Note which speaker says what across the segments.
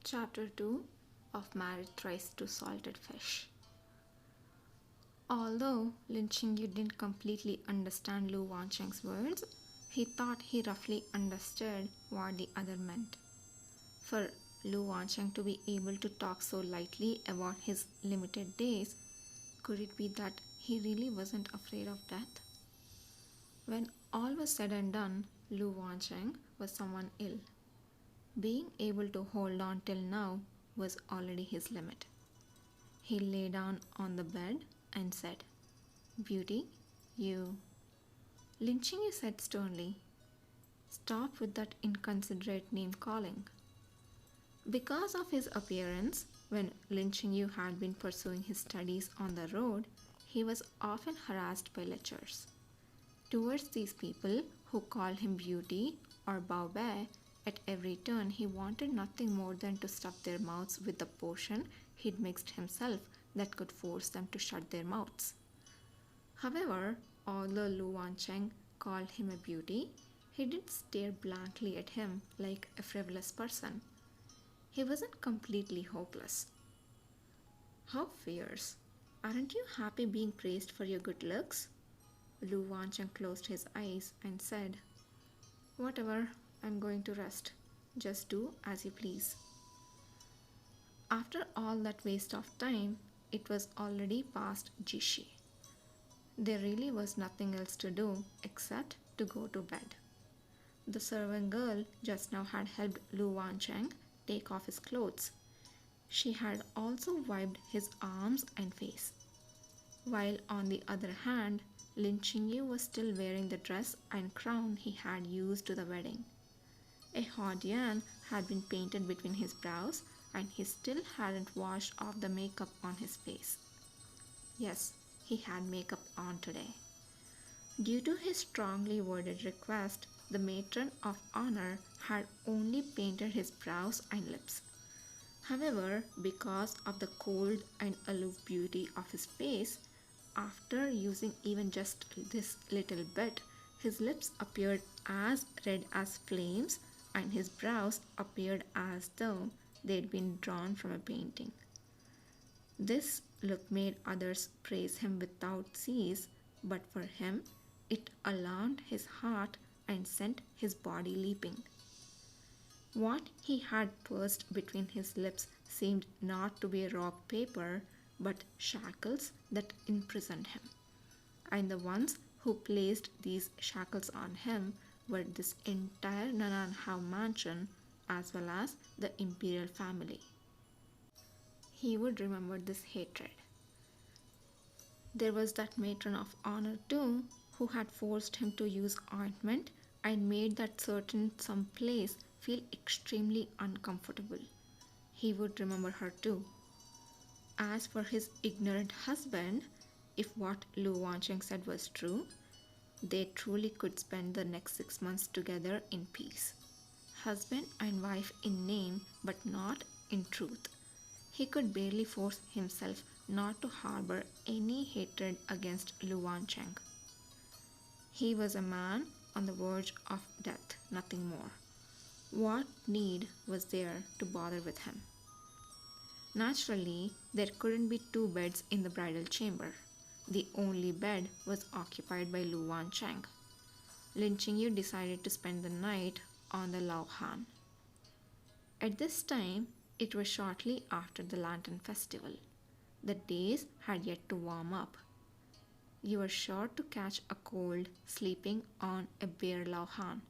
Speaker 1: Chapter 2 of Married Thrice to Salted Fish. Although Lin Qingyu didn't completely understand Lu Wancheng's words, he thought he roughly understood what the other meant. For Lu Wancheng to be able to talk so lightly about his limited days, could it be that he really wasn't afraid of death? When all was said and done, Lu Wancheng was someone ill. Being able to hold on till now was already his limit. He lay down on the bed and said, "Beauty, you." Lin Qingyu said sternly, "Stop with that inconsiderate name calling." Because of his appearance, when Lin Qingyu had been pursuing his studies on the road, he was often harassed by lecturers. Towards these people who called him Beauty or Bao Bei, at every turn he wanted nothing more than to stuff their mouths with the potion he'd mixed himself that could force them to shut their mouths. However, although Lu Wancheng called him a beauty, he didn't stare blankly at him like a frivolous person. He wasn't completely hopeless. "How fierce! Aren't you happy being praised for your good looks?" Lu Wancheng closed his eyes and said, "Whatever, I'm going to rest. Just do as you please." After all that waste of time, it was already past Jishi. There really was nothing else to do except to go to bed. The servant girl just now had helped Lu Wancheng take off his clothes. She had also wiped his arms and face. While on the other hand, Lin Qingyu was still wearing the dress and crown he had used to the wedding. A hot yarn had been painted between his brows, and he still hadn't washed off the makeup on his face. Yes, he had makeup on today. Due to his strongly worded request, the matron of honor had only painted his brows and lips. However, because of the cold and aloof beauty of his face, after using even just this little bit, his lips appeared as red as flames and his brows appeared as though they'd been drawn from a painting. This look made others praise him without cease, but for him it alarmed his heart and sent his body leaping. What he had pursed between his lips seemed not to be rock paper, but shackles that imprisoned him. And the ones who placed these shackles on him were this entire Nananhao mansion as well as the imperial family. He would remember this hatred. There was that matron of honor too, who had forced him to use ointment and made that certain some place feel extremely uncomfortable. He would remember her too. As for his ignorant husband, if what Lu Wancheng said was true, they truly could spend the next 6 months together in peace. Husband and wife in name, but not in truth. He could barely force himself not to harbor any hatred against Lu Wancheng. He was a man on the verge of death, nothing more. What need was there to bother with him? Naturally, there couldn't be two beds in the bridal chamber. The only bed was occupied by Lu Wancheng. Lin Qingyu decided to spend the night on the Lao Han. At this time, it was shortly after the Lantern Festival. The days had yet to warm up. You were sure to catch a cold sleeping on a bare Lao Han.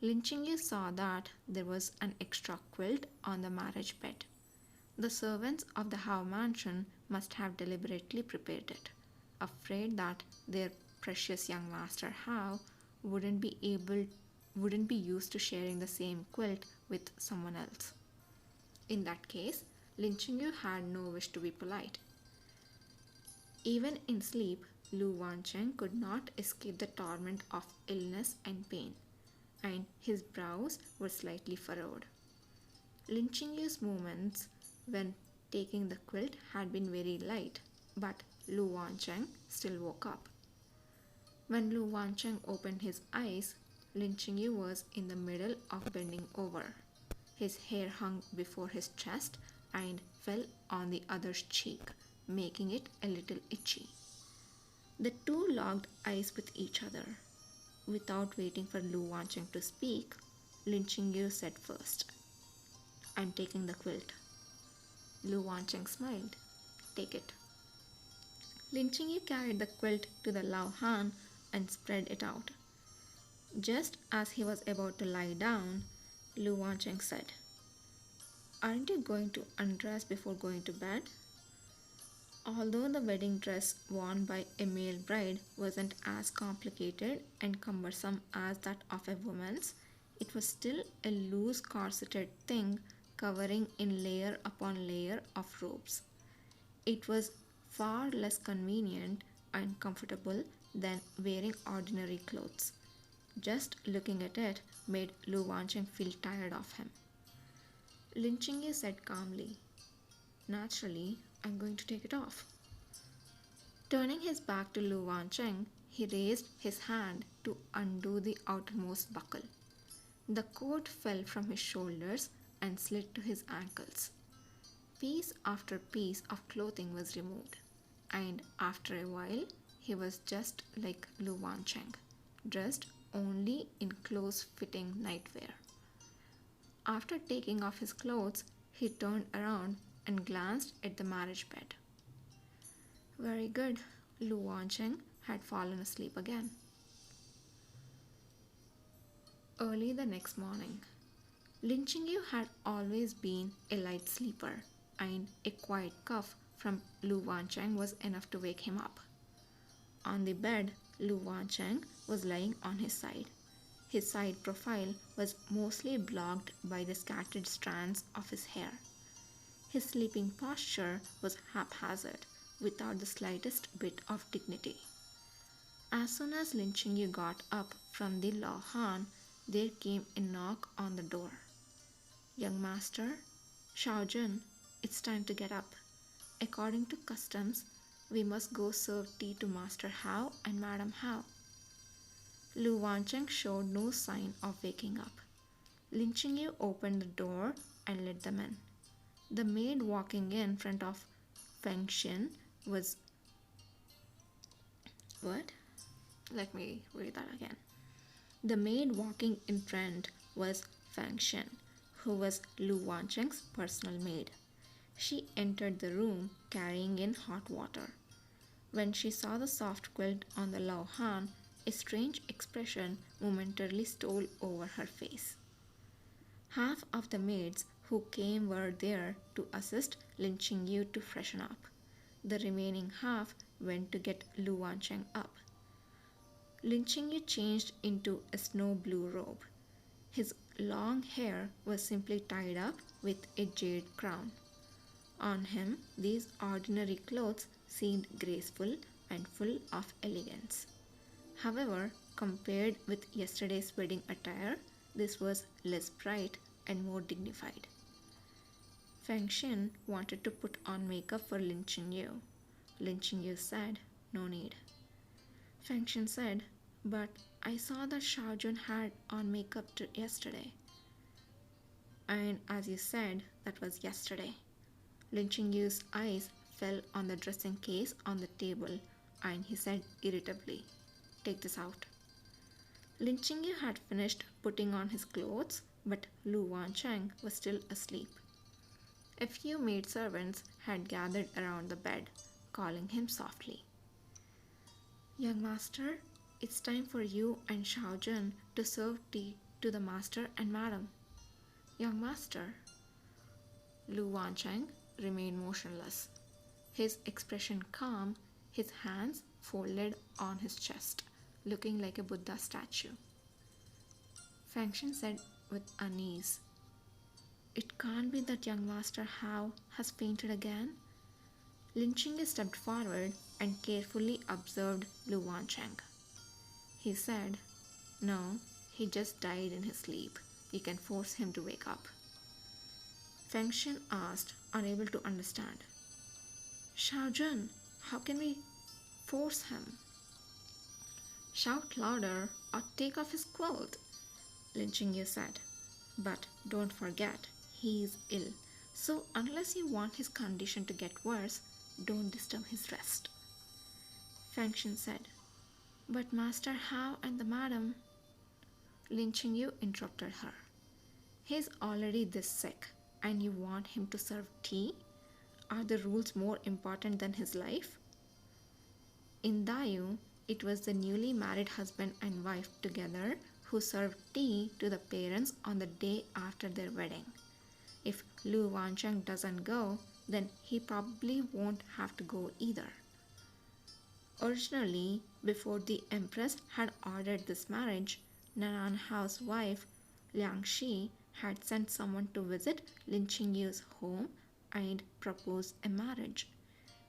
Speaker 1: Lin Qingyu saw that there was an extra quilt on the marriage bed. The servants of the Hao mansion must have deliberately prepared it, afraid that their precious young master Hao wouldn't be used to sharing the same quilt with someone else. In that case, Lin Qingyu had no wish to be polite. Even in sleep, Lu Wancheng could not escape the torment of illness and pain, and his brows were slightly furrowed. Lin Qingyu's movements when taking the quilt had been very light, but Lu Wancheng still woke up. When Lu Wancheng opened his eyes, Lin Qingyu was in the middle of bending over. His hair hung before his chest and fell on the other's cheek, making it a little itchy. The two locked eyes with each other. Without waiting for Lu Wancheng to speak, Lin Qingyu said first, "I'm taking the quilt." Lu Wancheng smiled. "Take it." Lin Qingyu carried the quilt to the Lao Han and spread it out. Just as he was about to lie down, Lu Wancheng said, "Aren't you going to undress before going to bed?" Although the wedding dress worn by a male bride wasn't as complicated and cumbersome as that of a woman's, it was still a loose corseted thing covering in layer upon layer of robes. It was far less convenient and comfortable than wearing ordinary clothes. Just looking at it made Lu Wancheng feel tired of him. Lin Qingyu said calmly, "Naturally, I'm going to take it off." Turning his back to Lu Wancheng, he raised his hand to undo the outermost buckle. The coat fell from his shoulders and slid to his ankles. Piece after piece of clothing was removed, and after a while, he was just like Lu Wancheng, dressed only in close-fitting nightwear. After taking off his clothes, he turned around and glanced at the marriage bed. Very good. Lu Wancheng had fallen asleep again. Early the next morning, Lin Qingyu had always been a light sleeper, and a quiet cough from Lu Wancheng was enough to wake him up. On the bed, Lu Wancheng was lying on his side. His side profile was mostly blocked by the scattered strands of his hair. His sleeping posture was haphazard, without the slightest bit of dignity. As soon as Lin Qingyu got up from the Lao Han, there came a knock on the door. "Young master, Xiaojun, it's time to get up. According to customs, we must go serve tea to Master Hao and Madam Hao." Lu Wancheng showed no sign of waking up. Lin Qingyu opened the door and let them in. The maid walking in front of Feng Xin was... What? Let me read that again. The maid walking in front was Feng Xin, who was Lu Wancheng's personal maid. She entered the room carrying in hot water. When she saw the soft quilt on the Lao Han, a strange expression momentarily stole over her face. Half of the maids who came were there to assist Lin Qingyu to freshen up. The remaining half went to get Lu Wancheng up. Lin Qingyu changed into a snow blue robe. His long hair was simply tied up with a jade crown. On him, these ordinary clothes seemed graceful and full of elegance. However, compared with yesterday's wedding attire, this was less bright and more dignified. Feng Xin wanted to put on makeup for Lin Qingyu. Lin Qingyu said, "No need." Feng Xin said, "But I saw that Xiaojun had on makeup yesterday." "And as you said, that was yesterday." Lin Qingyu's eyes fell on the dressing case on the table, and he said irritably, "Take this out." Lin Qingyu had finished putting on his clothes, but Lu Wancheng was still asleep. A few maidservants had gathered around the bed, calling him softly. "Young master, it's time for you and Xiaojun to serve tea to the master and madam." "Young master." Lu Wancheng remained motionless, his expression calm, his hands folded on his chest, looking like a Buddha statue. Feng Xin said with unease, "It can't be that young master Hao has fainted again." Lin Qingyu stepped forward and carefully observed Lu Wancheng. He said, "No, he just died in his sleep. You can force him to wake up." Feng Xin asked, unable to understand. "Xiaojun, how can we force him?" "Shout louder or take off his quilt," Lin Qingyu said. "But don't forget, he is ill. So, unless you want his condition to get worse, don't disturb his rest. Feng said. But Master Hao and the madam, Lin Qingyu interrupted her. He's already this sick, and you want him to serve tea? Are the rules more important than his life? In Dayu, it was the newly married husband and wife together who served tea to the parents on the day after their wedding. If Lu Wancheng doesn't go, then he probably won't have to go either. Originally, before the Empress had ordered this marriage, Nanan Hao's wife, Liang Shi, had sent someone to visit Lin Qingyu's home and propose a marriage.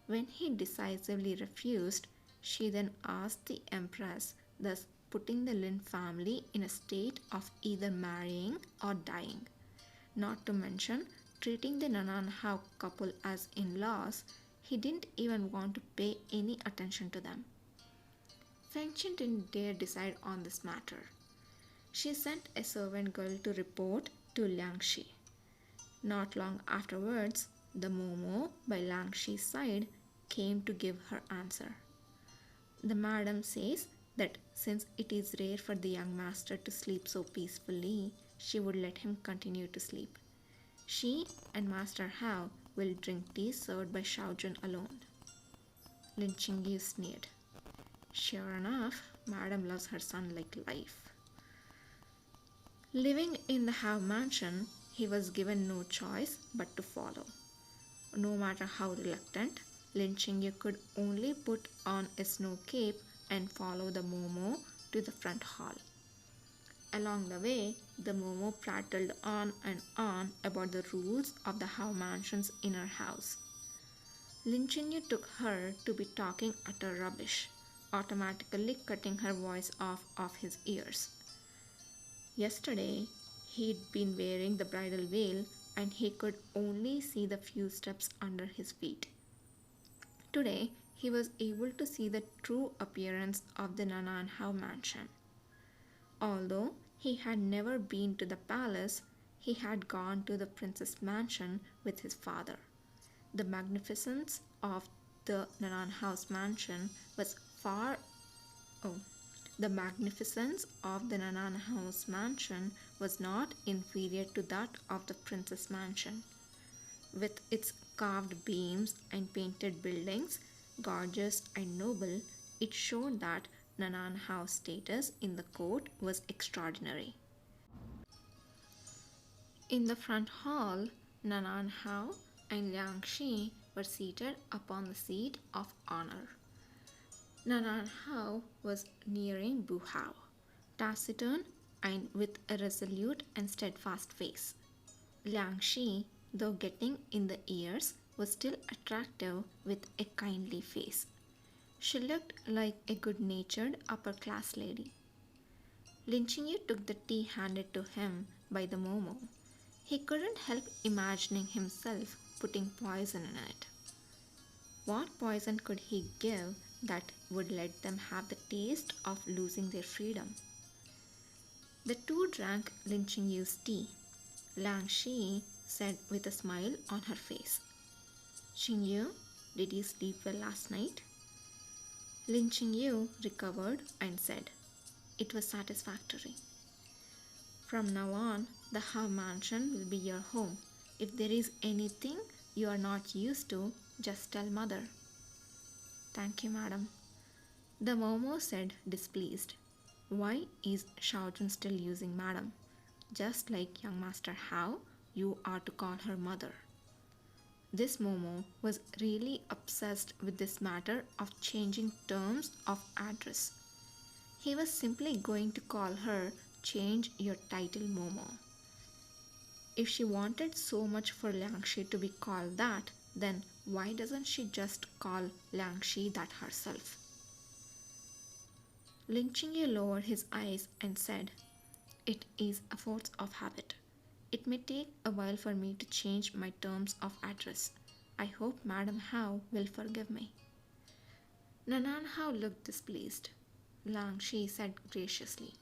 Speaker 1: When he decisively refused, she then asked the Empress, thus putting the Lin family in a state of either marrying or dying. Not to mention treating the Nanan Hao couple as in-laws, he didn't even want to pay any attention to them. Feng Qin didn't dare decide on this matter. She sent a servant girl to report to Liang Shi. Not long afterwards, the Momo by Liang Shi's side came to give her answer. The madam says that since it is rare for the young master to sleep so peacefully, she would let him continue to sleep. She and Master Hao will drink tea served by Shaojun alone. Lin Qingyu sneered. Sure enough, Madam loves her son like life. Living in the Hao mansion, he was given no choice but to follow. No matter how reluctant, Lin Qingyu could only put on a snow cape and follow the Momo to the front hall. Along the way, the Momo prattled on and on about the rules of the Hao mansion's inner house. Lin Qingyu took her to be talking utter rubbish, automatically cutting her voice off of his ears. Yesterday, he'd been wearing the bridal veil and he could only see the few steps under his feet. Today, he was able to see the true appearance of the Nanan Hao mansion. Although he had never been to the palace, he had gone to the prince's mansion with his father. The magnificence of the Nanan House mansion was far The magnificence of the Nanan House mansion was not inferior to that of the prince's mansion. With its carved beams and painted buildings, gorgeous and noble, it showed that Nanan Hao's status in the court was extraordinary. In the front hall, Nanan Hao and Liang Shi were seated upon the seat of honor. Nanan Hao was nearing Bu Hao, taciturn and with a resolute and steadfast face. Liang Shi, though getting in the years, was still attractive with a kindly face. She looked like a good-natured upper-class lady. Lin Qingyu took the tea handed to him by the Momo. He couldn't help imagining himself putting poison in it. What poison could he give that would let them have the taste of losing their freedom? The two drank Lin Qingyu's tea. Liang Shi said with a smile on her face, Qingyu, did you sleep well last night? Lin Qingyu recovered and said, it was satisfactory. From now on, the Hao mansion will be your home. If there is anything you are not used to, just tell mother. Thank you, madam. The Momo said, displeased. Why is Shaojun still using madam? Just like young Master Hao, you are to call her mother. This Momo was really obsessed with this matter of changing terms of address. He was simply going to call her change your title Momo. If she wanted so much for Liang Shi to be called that, then why doesn't she just call Liang Shi that herself? Lin Qingyu lowered his eyes and said, it is a force of habit. It may take a while for me to change my terms of address. I hope Madam Hao will forgive me. Nanan Hao looked displeased. Liang Shi said graciously,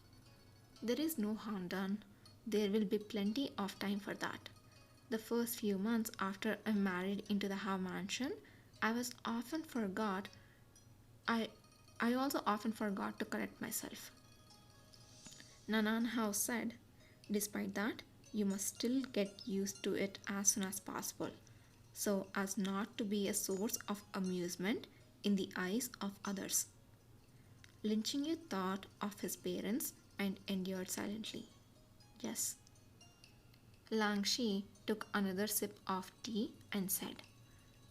Speaker 1: there is no harm done. There will be plenty of time for that. The first few months after I married into the How mansion, I was often forgot I I also often forgot to correct myself. Nanan How said, despite that, you must still get used to it as soon as possible, so as not to be a source of amusement in the eyes of others. Lin Chingyu thought of his parents and endured silently. Yes. Lang Shi took another sip of tea and said,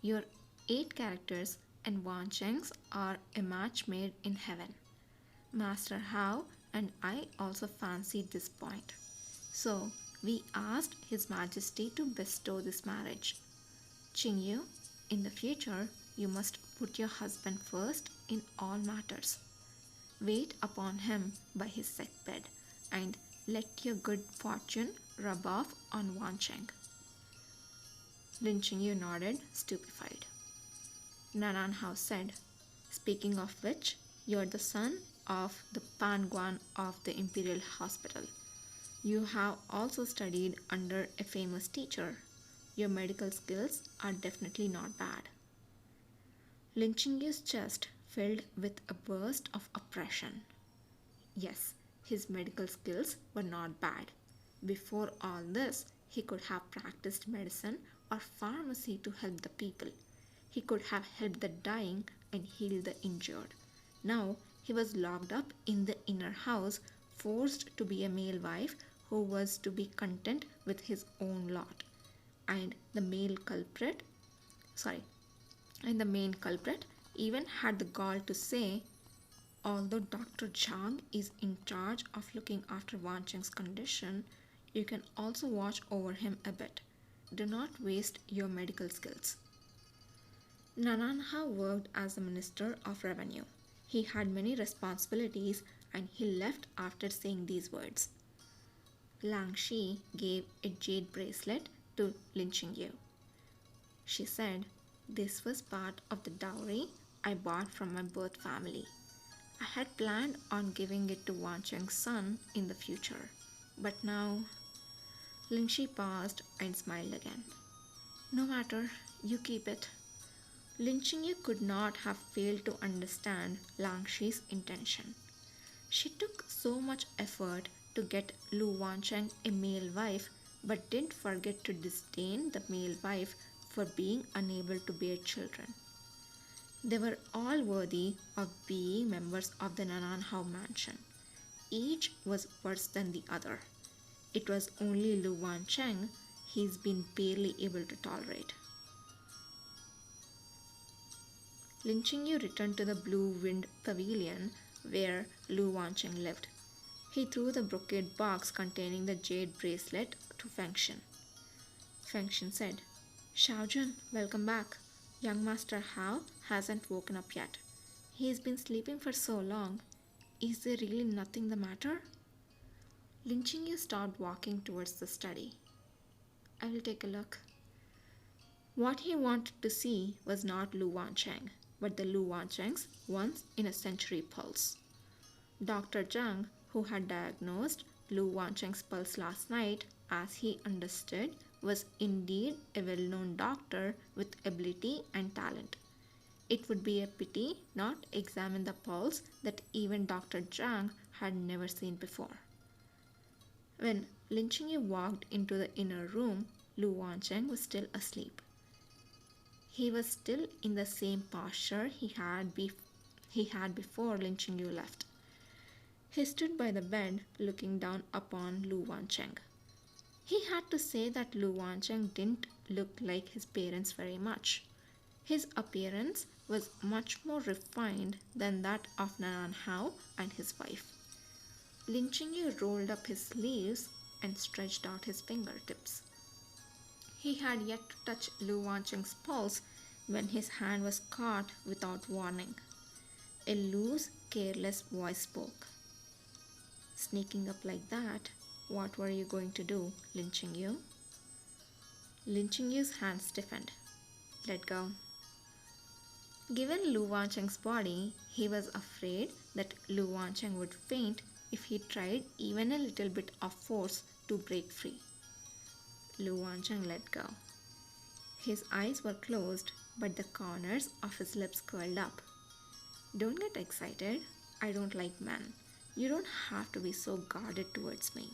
Speaker 1: your 8 characters and Wan Cheng's are a match made in heaven. Master Hao and I also fancied this point. So we asked His Majesty to bestow this marriage. Qingyu, in the future, you must put your husband first in all matters. Wait upon him by his sick bed and let your good fortune rub off on Wan Cheng. Lin Qingyu nodded, stupefied. Nanan Hao said, speaking of which, you're the son of the Panguan of the Imperial Hospital. You have also studied under a famous teacher. Your medical skills are definitely not bad. Lin Qingyu's chest filled with a burst of oppression. Yes, his medical skills were not bad. Before all this, he could have practiced medicine or pharmacy to help the people. He could have helped the dying and healed the injured. Now he was locked up in the inner house, forced to be a male wife who was to be content with his own lot. And the sorry, and the main culprit even had the gall to say, although Dr. Zhang is in charge of looking after Wan Cheng's condition, you can also watch over him a bit. Do not waste your medical skills. Nanan Hao worked as the Minister of Revenue. He had many responsibilities and he left after saying these words. Lang Shi gave a jade bracelet to Lin Qingyu. She said, this was part of the dowry I bought from my birth family. I had planned on giving it to Wan Cheng's son in the future, but now... Lin Shi paused and smiled again. No matter, you keep it. Lin Qingyu could not have failed to understand Lang Shi's intention. She took so much effort to get Lu Wancheng a male wife, but didn't forget to disdain the male wife for being unable to bear children. They were all worthy of being members of the Nanan Hao mansion. Each was worse than the other. It was only Lu Wancheng he's been barely able to tolerate. Lin Qingyu returned to the Blue Wind Pavilion where Lu Wancheng lived. He threw the brocade box containing the jade bracelet to Fengshen. Fengshen said, Xiaojun, welcome back. Young Master Hao hasn't woken up yet. He's been sleeping for so long. Is there really nothing the matter? Lin Qingyu stopped walking towards the study. I will take a look. What he wanted to see was not Lu Wancheng, but the Lu Wancheng's once-in-a-century pulse. Dr. Zhang, who had diagnosed Lu Wancheng's pulse last night, as he understood, was indeed a well-known doctor with ability and talent. It would be a pity not examine the pulse that even Dr. Zhang had never seen before. When Lin Qingyu walked into the inner room, Lu Wancheng was still asleep. He was still in the same posture he had before Lin Qingyu left. He stood by the bed looking down upon Lu Wancheng. He had to say that Lu Wancheng didn't look like his parents very much. His appearance was much more refined than that of Nanan Hao and his wife. Lin Qingyu rolled up his sleeves and stretched out his fingertips. He had yet to touch Lu Wancheng's pulse when his hand was caught without warning. A loose, careless voice spoke. Sneaking up like that, what were you going to do, Lin Qingyu? Lin Qingyu's hand stiffened. Let go. Given Lu Wancheng's body, he was afraid that Lu Wancheng would faint if he tried even a little bit of force to break free. Lu Wancheng let go. His eyes were closed, but the corners of his lips curled up. Don't get excited. I don't like men. You don't have to be so guarded towards me.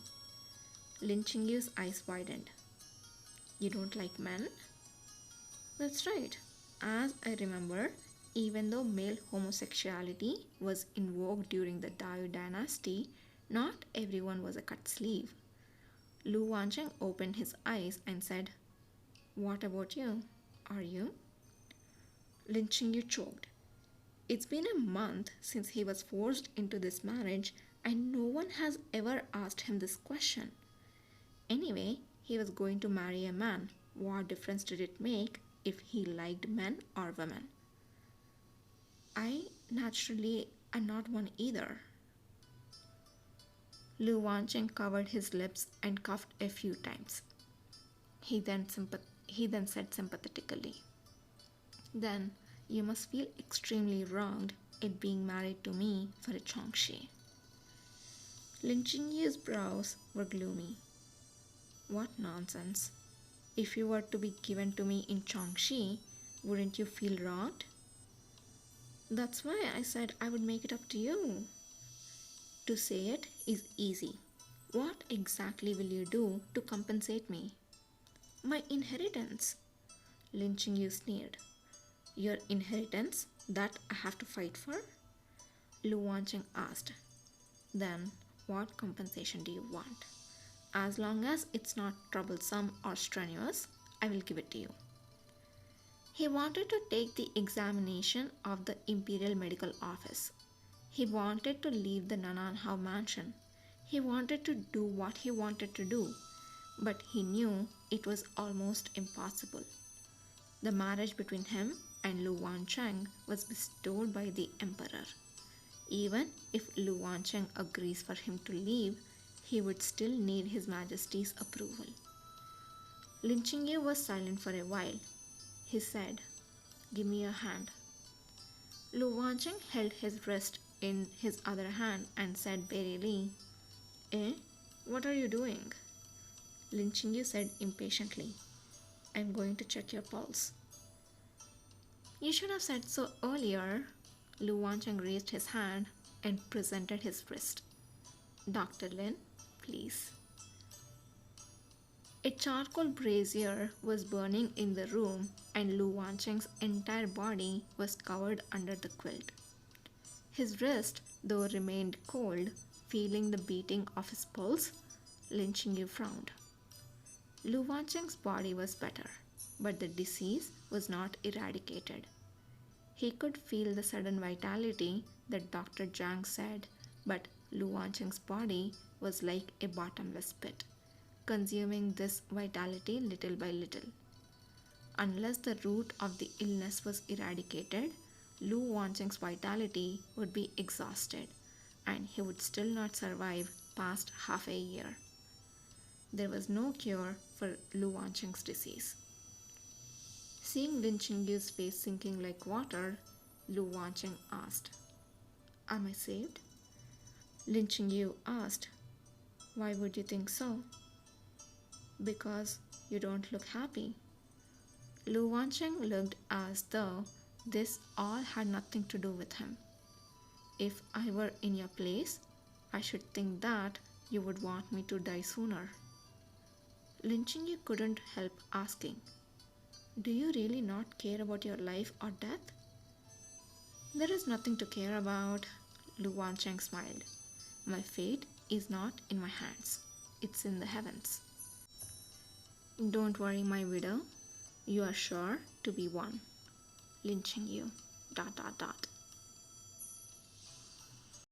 Speaker 1: Lin Chingyu's eyes widened. You don't like men? That's right. As I remember, even though male homosexuality was in vogue during the Dao dynasty, not everyone was a cut sleeve. Lu Wancheng opened his eyes and said, What about you? Are you? Lin Chingyu choked. It's been a month since he was forced into this marriage, and no one has ever asked him this question. Anyway, he was going to marry a man. What difference did it make if he liked men or women? I naturally am not one either. Lu Wancheng covered his lips and coughed a few times. He then said sympathetically, Then you must feel extremely wronged at being married to me for a Chongshi. Lin Chingyu's brows were gloomy. What nonsense. If you were to be given to me in Chongshi, wouldn't you feel wronged? That's why I said I would make it up to you. To say it is easy. What exactly will you do to compensate me? My inheritance. Lin Chingyu sneered. Your inheritance that I have to fight for? Lu Wancheng asked. Then what compensation do you want? As long as it's not troublesome or strenuous, I will give it to you. He wanted to take the examination of the Imperial Medical Office. He wanted to leave the Nananhao mansion. He wanted to do what he wanted to do, but he knew it was almost impossible. The marriage between him and Lu Wancheng was bestowed by the emperor. Even if Lu Wancheng agrees for him to leave, he would still need His Majesty's approval. Lin Chingyu was silent for a while. He said, Give me your hand. Lu Wancheng held his wrist in his other hand and said wearily, Eh? What are you doing? Lin Chingyu said impatiently, I'm going to check your pulse. You should have said so earlier. Lu Wancheng raised his hand and presented his wrist. Dr. Lin, please. A charcoal brazier was burning in the room, and Lu Wancheng's entire body was covered under the quilt. His wrist, though, remained cold. Feeling the beating of his pulse, Lin Chingyu frowned. Lu Wancheng's body was better, but the disease was not eradicated. He could feel the sudden vitality that Dr. Zhang said, but Lu Wancheng's body was like a bottomless pit, consuming this vitality little by little. Unless the root of the illness was eradicated, Lu Wancheng's vitality would be exhausted, and he would still not survive past half a year. There was no cure for Lu Wancheng's disease. Seeing Lin Chingyu's face sinking like water, Lu Wancheng asked, Am I saved? Lin Chingyu asked, Why would you think so? Because you don't look happy. Lu Wancheng looked as though this all had nothing to do with him. If I were in your place, I should think that you would want me to die sooner. Lin Chingyu couldn't help asking, Do you really not care about your life or death? There is nothing to care about, Lu Wancheng smiled. My fate is not in my hands. It's in the heavens. Don't worry, my widow. You are sure to be one. Lin Chingyu. ...